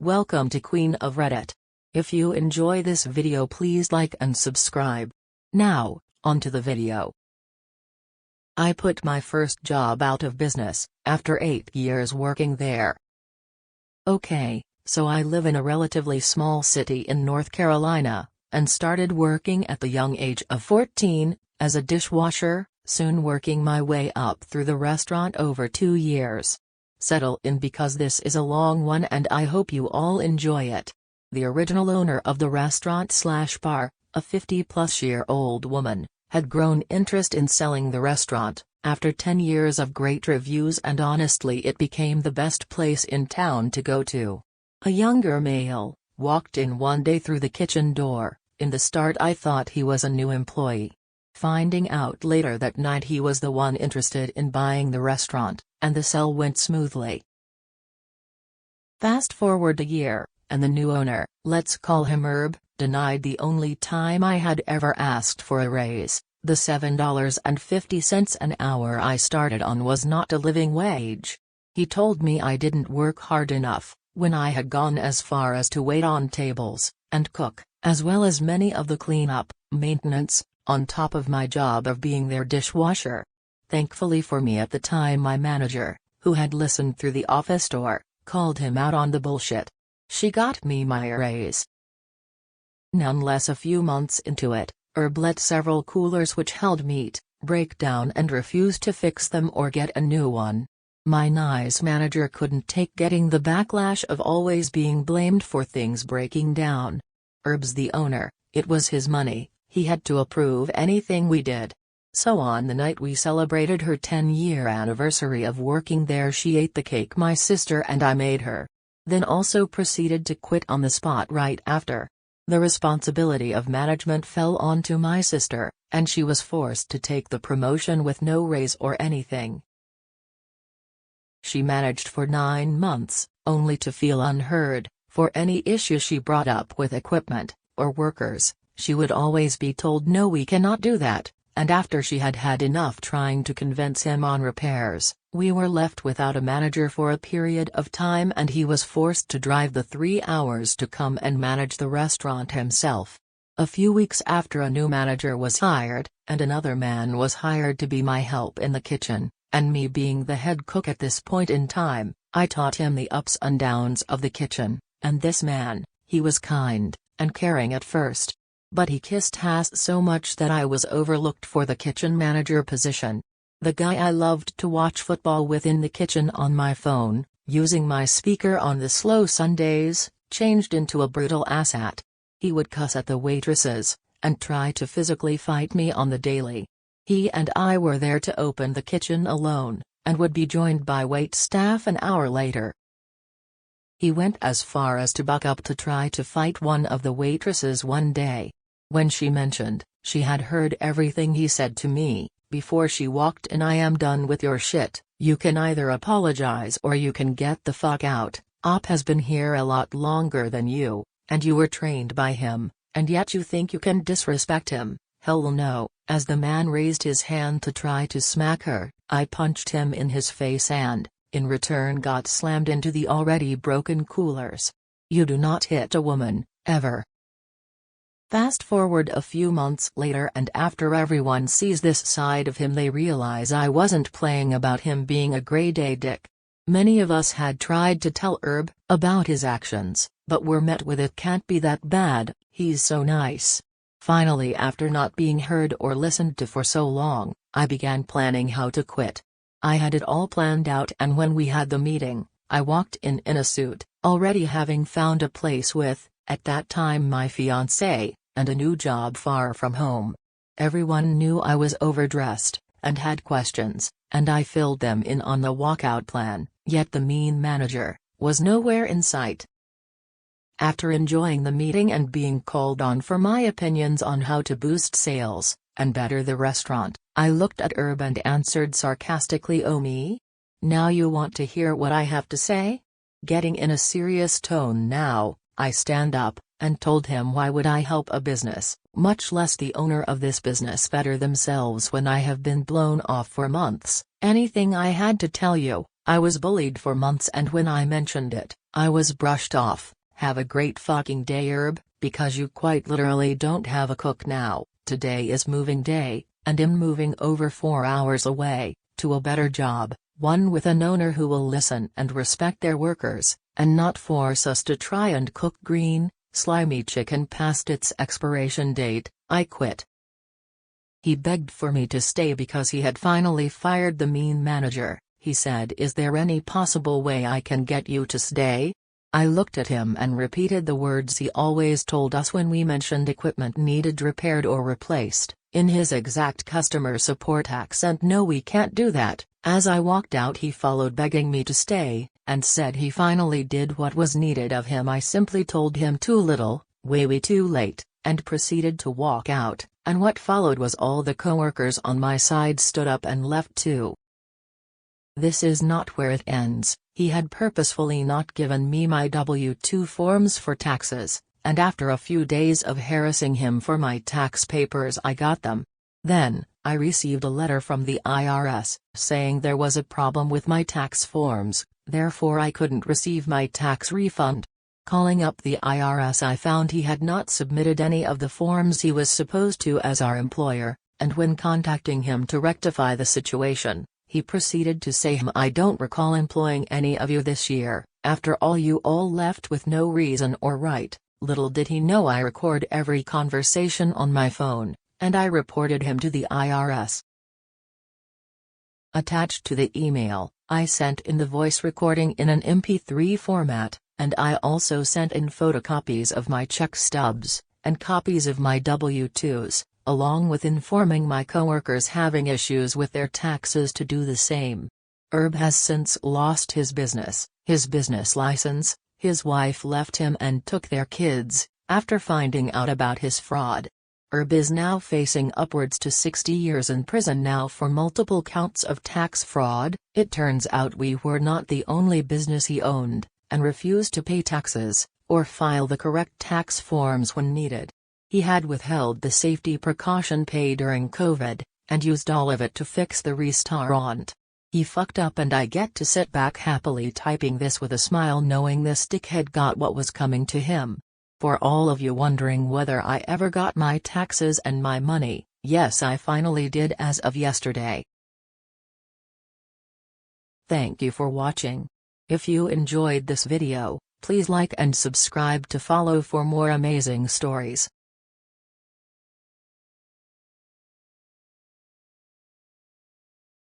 Welcome to Queen of Reddit. If you enjoy this video, please like and subscribe. Now, onto the video. I put my first job out of business, after 8 years working there. Okay, so I live in a relatively small city in North Carolina, and started working at the young age of 14, as a dishwasher, soon working my way up through the restaurant over 2 years. Settle in because this is a long one and I hope you all enjoy it. The original owner of the restaurant/bar, a 50-plus-year-old woman, had grown interest in selling the restaurant, after 10 years of great reviews, and honestly it became the best place in town to go to. A younger male walked in one day through the kitchen door. In the start I thought he was a new employee. Finding out later that night he was the one interested in buying the restaurant, and the sale went smoothly. Fast forward a year, and the new owner, let's call him Herb, denied the only time I had ever asked for a raise. The $7.50 an hour I started on was not a living wage. He told me I didn't work hard enough, when I had gone as far as to wait on tables, and cook, as well as many of the cleanup, maintenance, on top of my job of being their dishwasher. Thankfully for me at the time, my manager, who had listened through the office door, called him out on the bullshit. She got me my raise. Nonetheless, a few months into it, Herb let several coolers which held meat break down and refused to fix them or get a new one. My nice manager couldn't take getting the backlash of always being blamed for things breaking down. Herb's the owner, it was his money, he had to approve anything we did. So on the night we celebrated her 10-year anniversary of working there, she ate the cake my sister and I made her. Then also proceeded to quit on the spot right after. The responsibility of management fell onto my sister, and she was forced to take the promotion with no raise or anything. She managed for 9 months, only to feel unheard. For any issue she brought up with equipment, or workers, she would always be told no, we cannot do that, and after she had had enough trying to convince him on repairs, we were left without a manager for a period of time, and he was forced to drive the 3 hours to come and manage the restaurant himself. A few weeks after, a new manager was hired, and another man was hired to be my help in the kitchen, and me being the head cook at this point in time, I taught him the ups and downs of the kitchen. And this man, he was kind and caring at first, but he kissed ass so much that I was overlooked for the kitchen manager position. The guy I loved to watch football with in the kitchen on my phone, using my speaker on the slow Sundays, changed into a brutal asshat. He would cuss at the waitresses, and try to physically fight me on the daily. He and I were there to open the kitchen alone, and would be joined by waitstaff an hour later. He went as far as to buck up to try to fight one of the waitresses one day. When she mentioned she had heard everything he said to me before she walked in, I am done with your shit, you can either apologize or you can get the fuck out. Op has been here a lot longer than you, and you were trained by him, and yet you think you can disrespect him. Hell no. As the man raised his hand to try to smack her, I punched him in his face and, in return, got slammed into the already broken coolers. You do not hit a woman, ever. Fast forward a few months later, and after everyone sees this side of him, they realize I wasn't playing about him being a grade A dick. Many of us had tried to tell Herb about his actions, but were met with it can't be that bad, he's so nice. Finally, after not being heard or listened to for so long, I began planning how to quit. I had it all planned out, and when we had the meeting, I walked in a suit, already having found a place with, at that time, my fiancé, and a new job far from home. Everyone knew I was overdressed, and had questions, and I filled them in on the walkout plan, yet the mean manager was nowhere in sight. After enjoying the meeting and being called on for my opinions on how to boost sales and better the restaurant, I looked at Herb and answered sarcastically, "Oh me? Now you want to hear what I have to say?" Getting in a serious tone now, I stand up, and told him why would I help a business, much less the owner of this business, better themselves when I have been blown off for months. Anything I had to tell you, I was bullied for months, and when I mentioned it, I was brushed off. Have a great fucking day, Herb, because you quite literally don't have a cook now. Today is moving day, and I'm moving over 4 hours away, to a better job, one with an owner who will listen and respect their workers, and not force us to try and cook green, slimy chicken past its expiration date. I quit. He begged for me to stay because he had finally fired the mean manager. He said, "Is there any possible way I can get you to stay?" I looked at him and repeated the words he always told us when we mentioned equipment needed repaired or replaced, in his exact customer support accent. "No, we can't do that." As I walked out, he followed, begging me to stay, and said he finally did what was needed of him. I simply told him too little, way too late, and proceeded to walk out, and what followed was all the coworkers on my side stood up and left too. This is not where it ends. He had purposefully not given me my W-2 forms for taxes, and after a few days of harassing him for my tax papers, I got them. Then, I received a letter from the IRS, saying there was a problem with my tax forms, therefore I couldn't receive my tax refund. Calling up the IRS, I found he had not submitted any of the forms he was supposed to as our employer, and when contacting him to rectify the situation, he proceeded to say, "I don't recall employing any of you this year. After all, you all left with no reason or right." Little did he know I record every conversation on my phone, and I reported him to the IRS. Attached to the email, I sent in the voice recording in an MP3 format, and I also sent in photocopies of my check stubs, and copies of my W-2s, along with informing my coworkers having issues with their taxes to do the same. Herb has since lost his business license. His wife left him and took their kids, after finding out about his fraud. Herb is now facing upwards to 60 years in prison now for multiple counts of tax fraud. It turns out we were not the only business he owned, and refused to pay taxes, or file the correct tax forms when needed. He had withheld the safety precaution pay during COVID, and used all of it to fix the restaurant. He fucked up, and I get to sit back happily typing this with a smile, knowing this dickhead got what was coming to him. For all of you wondering whether I ever got my taxes and my money, yes, I finally did as of yesterday. Thank you for watching. If you enjoyed this video, please like and subscribe to follow for more amazing stories.